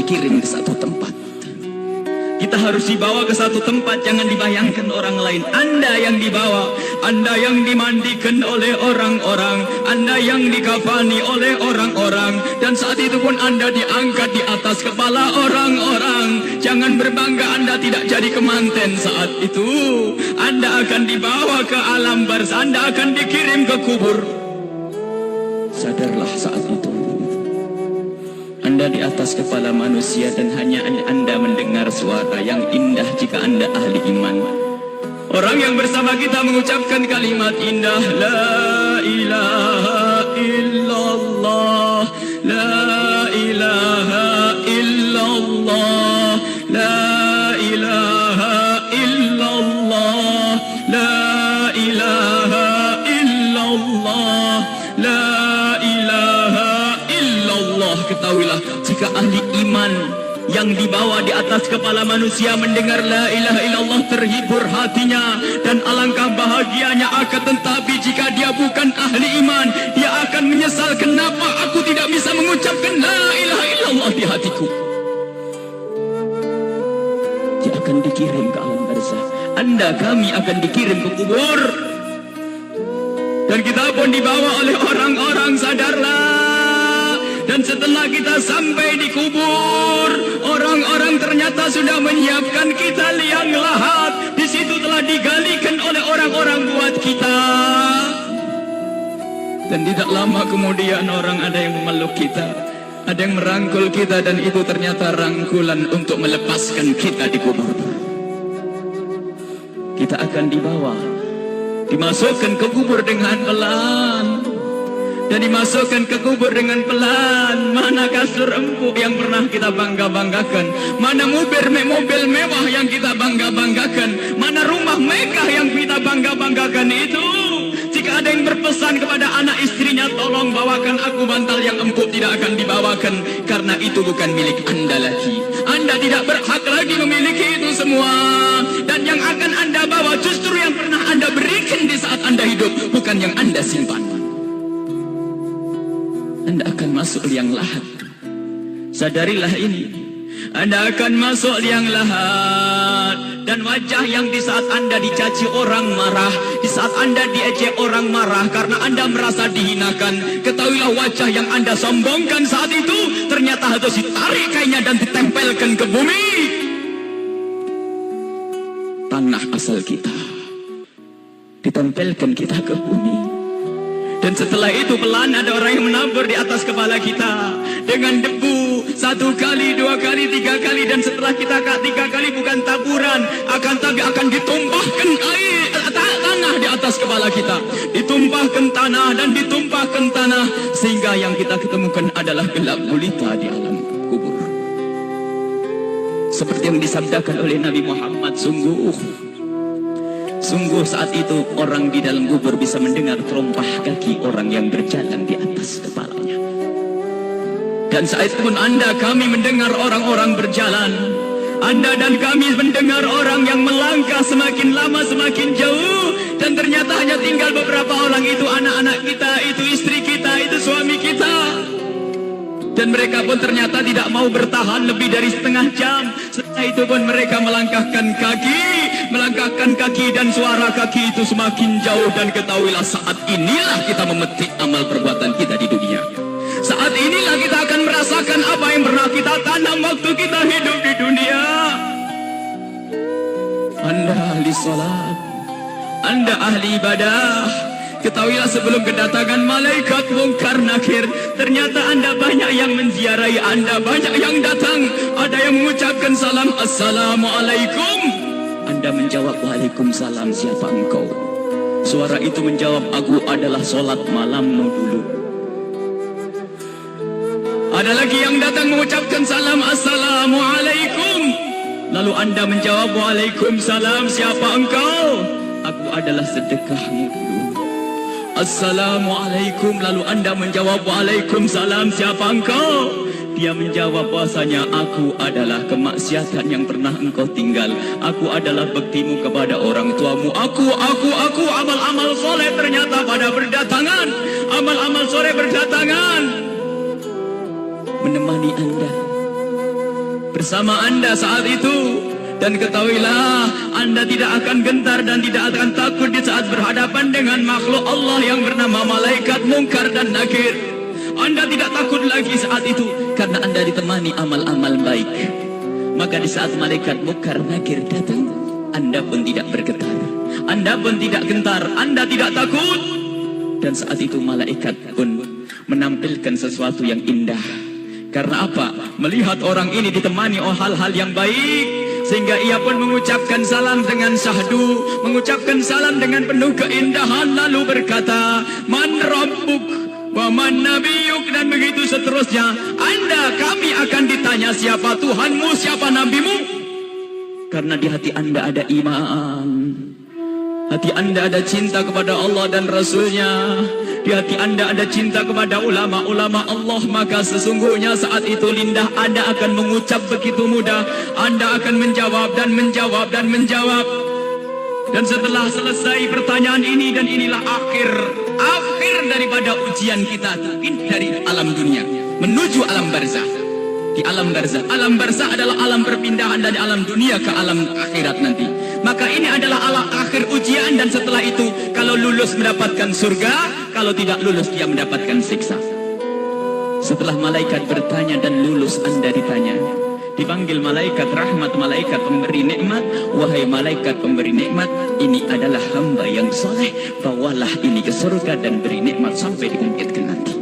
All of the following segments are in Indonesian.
dikirim ke satu tempat. Kita harus dibawa ke satu tempat, jangan dibayangkan orang lain. Anda yang dibawa, Anda yang dimandikan oleh orang-orang, Anda yang dikafani oleh orang-orang, dan saat itu pun Anda diangkat di atas kepala orang-orang. Jangan berbangga Anda tidak jadi kemanten saat itu. Anda akan dibawa ke alam barzah, Anda akan dikirim ke kubur. Sadarlah saat itu. Anda di atas kepala manusia dan hanya Anda mendengar suara yang indah jika Anda ahli iman. Orang yang bersama kita mengucapkan kalimat indah, La ilaha illallah, La ilaha illallah, La ilaha illallah, La ilaha illallah, La ilaha illallah. Ketahuilah, jika ahli iman yang dibawa di atas kepala manusia mendengar la ilaha illallah, terhibur hatinya dan alangkah bahagianya. Akan tetapi jika dia bukan ahli iman, dia akan menyesal, kenapa aku tidak bisa mengucapkan la ilaha illallah di hatiku. Dia akan dikirim ke alam barzah. Anda, kami akan dikirim ke kubur. Dan kita pun dibawa oleh orang-orang, sadarlah. Dan setelah kita sampai di kubur, orang-orang ternyata sudah menyiapkan kita liang lahat. Di situ telah digalikan oleh orang-orang buat kita. Dan tidak lama kemudian orang ada yang memeluk kita, ada yang merangkul kita, dan itu ternyata rangkulan untuk melepaskan kita di kubur. Kita akan dibawa, dimasukkan ke kubur dengan pelan. Dan dimasukkan ke kubur dengan pelan. Mana kasur empuk yang pernah kita bangga-banggakan? Mana mobil mewah yang kita bangga-banggakan? Mana rumah megah yang kita bangga-banggakan itu? Jika ada yang berpesan kepada anak istrinya, tolong bawakan aku bantal yang empuk, tidak akan dibawakan. Karena itu bukan milik Anda lagi. Anda tidak berhak lagi memiliki itu semua. Dan yang akan Anda bawa justru yang pernah Anda berikan di saat Anda hidup, bukan yang Anda simpan. Anda akan masuk liang lahat. Sadarilah ini. Anda akan masuk liang lahat. Dan wajah yang di saat Anda dicaci orang marah, di saat Anda diejek orang marah karena Anda merasa dihinakan, ketahuilah wajah yang Anda sombongkan saat itu ternyata harus ditarik kainnya dan ditempelkan ke bumi. Tanah asal kita ditempelkan kita ke bumi. Dan setelah itu pelan ada orang yang menabur di atas kepala kita dengan debu, 1 kali, 2 kali, 3 kali, dan setelah kita 3 kali bukan taburan, tapi akan ditumpahkan air tanah di atas kepala kita, ditumpahkan tanah dan ditumpahkan tanah sehingga yang kita ketemukan adalah gelap gulita di alam kubur. Seperti yang disabdakan oleh Nabi Muhammad, Sungguh saat itu orang di dalam kubur bisa mendengar terompah kaki orang yang berjalan di atas kepalanya. Dan saat itu pun Anda, kami mendengar orang-orang berjalan. Anda dan kami mendengar orang yang melangkah semakin lama semakin jauh. Dan ternyata hanya tinggal beberapa orang, itu anak-anak kita, itu istri kita, itu suami kita. Dan mereka pun ternyata tidak mau bertahan lebih dari setengah jam. Setelah itu pun mereka melangkahkan kaki dan suara kaki itu semakin jauh. Dan ketahuilah saat inilah kita memetik amal perbuatan kita di dunia. Saat inilah kita akan merasakan apa yang pernah kita tanam waktu kita hidup di dunia. Anda ahli salat, Anda ahli ibadah. Ketahuilah sebelum kedatangan malaikat mungkar nakir, ternyata Anda banyak yang menziarahi Anda, banyak yang datang. Ada yang mengucapkan salam, Assalamualaikum. Anda menjawab, Waalaikumsalam, siapa engkau? Suara itu menjawab, aku adalah solat malammu dulu. Ada lagi yang datang mengucapkan salam, Assalamualaikum. Lalu Anda menjawab, Waalaikumsalam, siapa engkau? Aku adalah sedekahmu dulu. Assalamualaikum. Lalu Anda menjawab, Waalaikumsalam, siapa engkau? Dia menjawab bahasanya, aku adalah kemaksiatan yang pernah engkau tinggal. Aku adalah baktimu kepada orang tuamu. Aku, amal-amal soleh ternyata pada berdatangan. Amal-amal soleh berdatangan menemani Anda. bersama Anda saat itu. Dan ketahuilah, Anda tidak akan gentar dan tidak akan takut di saat berhadapan dengan makhluk Allah yang bernama malaikat Munkar dan Nakir. Anda tidak takut lagi saat itu, karena Anda ditemani amal-amal baik. Maka di saat malaikat Munkar Nakir datang, Anda pun tidak bergetar, Anda pun tidak gentar, Anda tidak takut. Dan saat itu malaikat pun menampilkan sesuatu yang indah. Karena apa? Melihat orang ini ditemani oleh hal-hal yang baik, sehingga ia pun mengucapkan salam dengan syahdu, mengucapkan salam dengan penuh keindahan, lalu berkata, Man Rabbuk wa man nabiyuk, dan begitu seterusnya. Kami akan ditanya siapa Tuhanmu, siapa nabimu. Karena di hati Anda ada iman, hati Anda ada cinta kepada Allah dan Rasulnya, di hati Anda ada cinta kepada ulama-ulama Allah. Maka sesungguhnya saat itu lidah Anda akan mengucap begitu mudah. Anda akan menjawab dan menjawab dan menjawab. Dan setelah selesai pertanyaan ini, dan inilah akhir daripada ujian kita dari alam dunia menuju alam barzah. Di alam barzah adalah alam perpindahan dari alam dunia ke alam akhirat nanti. Maka ini adalah alam akhir ujian, dan setelah itu kalau lulus mendapatkan surga, kalau tidak lulus dia mendapatkan siksa. Setelah malaikat bertanya dan lulus, Anda ditanya, dipanggil malaikat rahmat, malaikat pemberi nikmat. Wahai malaikat pemberi nikmat, ini adalah hamba yang soleh, bawalah ini ke surga dan beri nikmat sampai dibangkitkan nanti.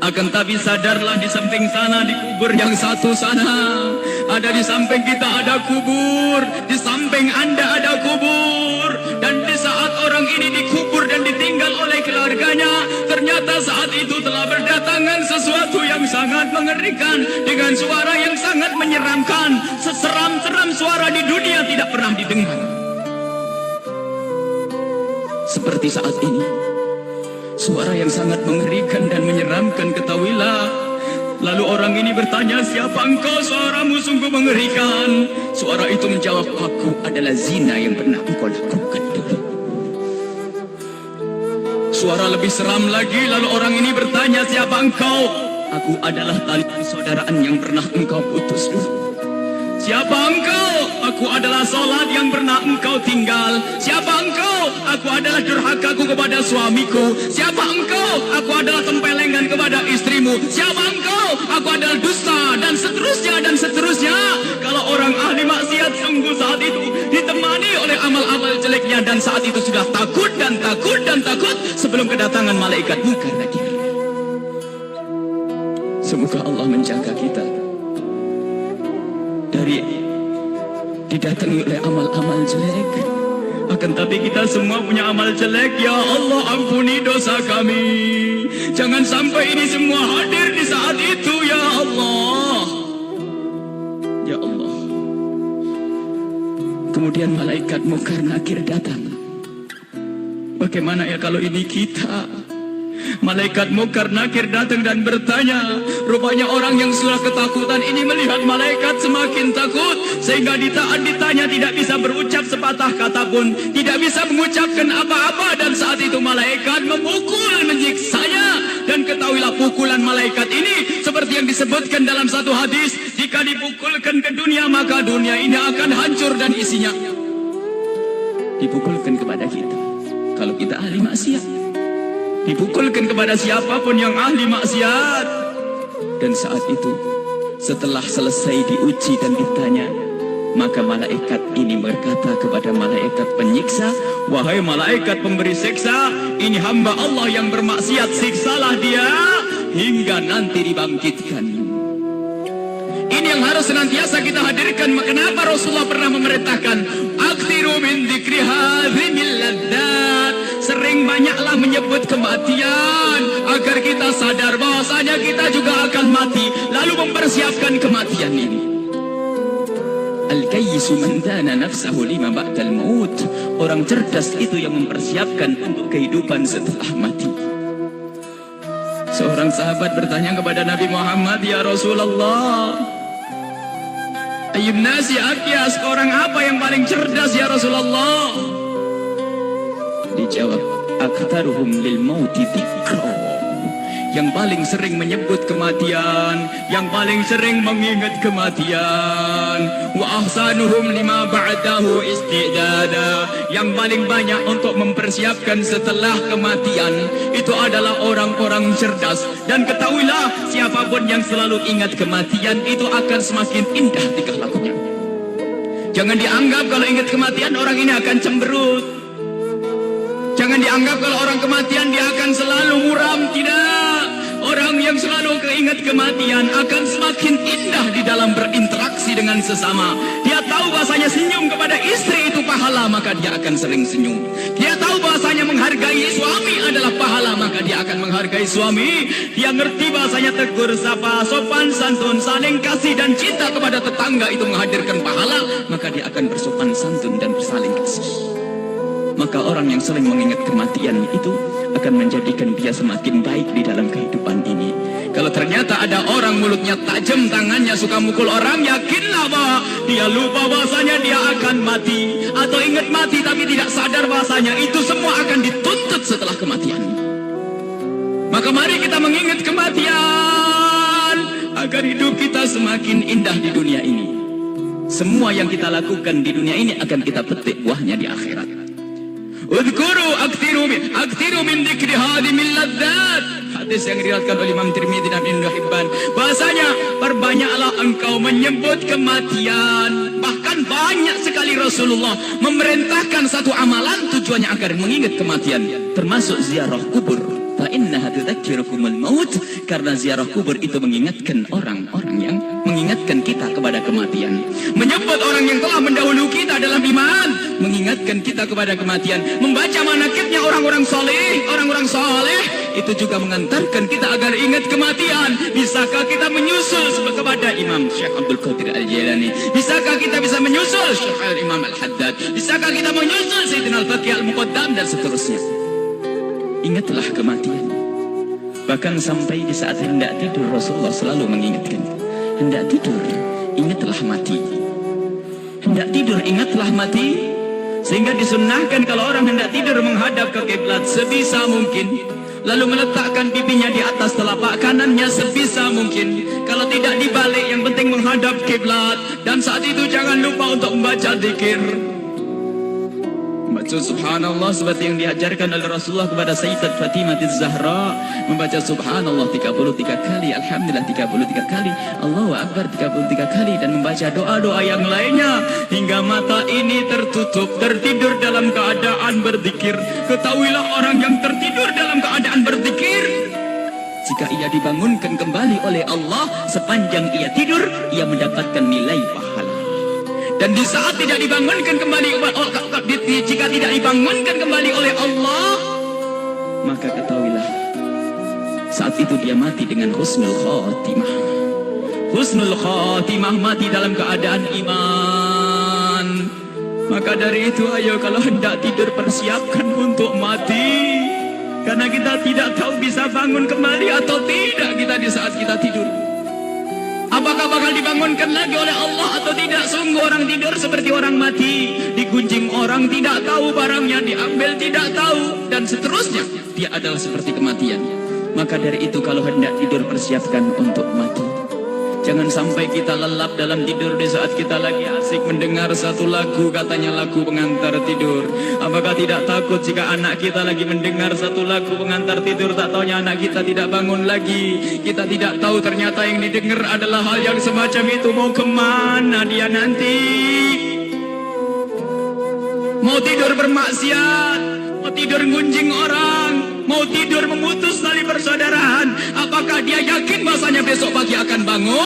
Akan tapi sadarlah, di samping sana, di kubur yang satu sana, ada di samping kita ada kubur, di samping Anda ada kubur. Dan di saat orang ini dikubur dan ditinggal oleh keluarganya, ternyata saat itu telah berdatangan sesuatu yang sangat mengerikan, dengan suara yang sangat menyeramkan. Seseram-seram suara di dunia tidak pernah didengar seperti saat ini. Suara yang sangat mengerikan dan menyeramkan, ketahuilah. Lalu orang ini bertanya, siapa engkau? Suaramu sungguh mengerikan. Suara itu menjawab, aku adalah zina yang pernah engkau lakukan dulu. Suara lebih seram lagi, lalu orang ini bertanya, siapa engkau? Aku adalah tali persaudaraan yang pernah engkau putus dulu. Siapa engkau? Aku adalah salat yang pernah engkau tinggal. Siapa engkau? Aku adalah durhakaku kepada suamiku. Siapa engkau? Aku adalah tempelengan kepada istrimu. Siapa engkau? Aku adalah dusta, dan seterusnya dan seterusnya. Kalau orang ahli maksiat sungguh saat itu ditemani oleh amal-amal jeleknya, dan saat itu sudah takut dan takut dan takut sebelum kedatangan malaikat Munkar Nakir. Semoga Allah menjaga kita dari didatangi oleh amal-amal jelek. Akan tapi kita semua punya amal jelek. Ya Allah, ampuni dosa kami. Jangan sampai ini semua hadir di saat itu, ya Allah. Ya Allah. Kemudian malaikat Munkar Nakir datang. Bagaimana ya kalau ini kita? Malaikat Munkar Nakir datang dan bertanya. Rupanya orang yang sudah ketakutan ini melihat malaikat semakin takut, sehingga ditanya tidak bisa berucap sepatah kata pun, tidak bisa mengucapkan apa-apa. Dan saat itu malaikat memukul, menyiksanya. Dan ketahuilah, pukulan malaikat ini seperti yang disebutkan dalam satu hadis, jika dipukulkan ke dunia, maka dunia ini akan hancur dan isinya. Dipukulkan kepada kita kalau kita ahli maksiat, dipukulkan kepada siapapun yang ahli maksiat. Dan saat itu, setelah selesai diuji dan ditanya, maka malaikat ini berkata kepada malaikat penyiksa, wahai malaikat pemberi siksa, ini hamba Allah yang bermaksiat, siksalah dia hingga nanti dibangkitkan. Ini yang harus senantiasa kita hadirkan. Kenapa Rasulullah pernah memerintahkan, akthiru min dzikri hadhimil ladzat, sering banyaklah menyebut kematian, agar kita sadar bahwasanya kita juga akan mati, lalu mempersiapkan kematian ini. Al-kayyisu man dana nafsahu lima ba'dal maut. Orang cerdas itu yang mempersiapkan untuk kehidupan setelah mati. Seorang sahabat bertanya kepada Nabi Muhammad, ya Rasulullah, ayyun nasi akyas, orang apa yang paling cerdas ya Rasulullah? Dijawab, aktsaruhum lil mauti dzikra, yang paling sering menyebut kematian, yang paling sering mengingat kematian. Wa ahsanuhum lima ba'dahu istidada, yang paling banyak untuk mempersiapkan setelah kematian itu adalah orang-orang cerdas. Dan ketahuilah, siapapun yang selalu ingat kematian itu akan semakin indah tingkah lakunya. Jangan dianggap kalau ingat kematian orang ini akan cemberut. Jangan dianggap kalau orang kematian dia akan selalu muram. Tidak. Orang yang selalu keingat kematian akan semakin indah di dalam berinteraksi dengan sesama. Dia tahu bahasanya senyum kepada istri itu pahala, maka dia akan sering senyum. Dia tahu bahasanya menghargai suami adalah pahala, maka dia akan menghargai suami. Dia ngerti bahasanya tegur sapa, sopan santun, saling kasih dan cinta kepada tetangga itu menghadirkan pahala, maka dia akan bersopan santun dan bersaling kasih. Maka orang yang sering mengingat kematian itu akan menjadikan dia semakin baik di dalam kehidupan ini. Kalau ternyata ada orang mulutnya tajam, tangannya suka mukul orang, yakinlah bahwa dia lupa bahasanya dia akan mati. Atau ingat mati tapi tidak sadar bahasanya itu semua akan dituntut setelah kematian. Maka mari kita mengingat kematian agar hidup kita semakin indah di dunia ini. Semua yang kita lakukan di dunia ini akan kita petik buahnya di akhirat. Udhkuru aktiru min dzikri hadimil ladzat. Hadis yang diriwayatkan oleh Imam Tirmidzi dan Ibnu Hibban. Bahasanya, perbanyaklah engkau menyebut kematian. Bahkan banyak sekali Rasulullah memerintahkan satu amalan tujuannya agar mengingat kematian, termasuk ziarah kubur. Fa innaha tudzakirukumul maut, karena ziarah kubur itu mengingatkan orang-orang yang mengingatkan kita kepada kematian. Menyebut orang yang telah mendahului kita dalam iman, mengingatkan kita kepada kematian. Membaca manaqibnya orang-orang soleh, orang-orang soleh, itu juga mengantarkan kita agar ingat kematian. Bisakah kita menyusul kepada Imam Syekh Abdul Qadir Al-Jailani? Bisakah kita bisa menyusul Syekh Imam Al-Haddad? Bisakah kita menyusul Sayyidina Al-Faqih Al-Muqaddam dan seterusnya? Ingatlah kematian. Bahkan sampai di saat hendak tidur Rasulullah selalu mengingatkan, hendak tidur ingatlah mati. Hendak tidur ingatlah mati. Sehingga disunnahkan kalau orang hendak tidur menghadap ke kiblat sebisa mungkin, lalu meletakkan pipinya di atas telapak kanannya sebisa mungkin. Kalau tidak dibalik, yang penting menghadap kiblat. Dan saat itu jangan lupa untuk membaca zikir. Membaca subhanallah seperti yang diajarkan oleh Rasulullah kepada Sayyidat Fatimah Az-Zahra. Membaca subhanallah 33 kali, alhamdulillah 33 kali, Allahu Akbar 33 kali, dan membaca doa-doa yang lainnya hingga mata ini tertutup, tertidur dalam keadaan berzikir. Ketahuilah orang yang tertidur dalam keadaan berzikir, jika ia dibangunkan kembali oleh Allah sepanjang ia tidur, ia mendapatkan nilai pahala. Dan di saat tidak dibangunkan kembali, jika tidak dibangunkan kembali oleh Allah, maka ketahuilah saat itu dia mati dengan husnul khatimah. Husnul khatimah, mati dalam keadaan iman. Maka dari itu, ayo kalau hendak tidur persiapkan untuk mati. Karena kita tidak tahu bisa bangun kembali atau tidak kita di saat kita tidur. Apakah bakal dibangunkan lagi oleh Allah atau tidak? Sungguh orang tidur seperti orang mati. Digunjing orang tidak tahu, barangnya diambil tidak tahu, dan seterusnya. Dia adalah seperti kematian. Maka dari itu kalau hendak tidur persiapkan untuk mati. Jangan sampai kita lelap dalam tidur di saat kita lagi asik mendengar satu lagu, katanya lagu pengantar tidur. Apakah tidak takut jika anak kita lagi mendengar satu lagu pengantar tidur, tak taunya anak kita tidak bangun lagi. Kita tidak tahu ternyata yang didengar adalah hal yang semacam itu. Mau kemana dia nanti? Mau tidur bermaksiat, mau tidur ngunjing orang, mau tidur memutus tali persaudaraan. Apakah dia yakin bahasanya besok pagi akan bangun?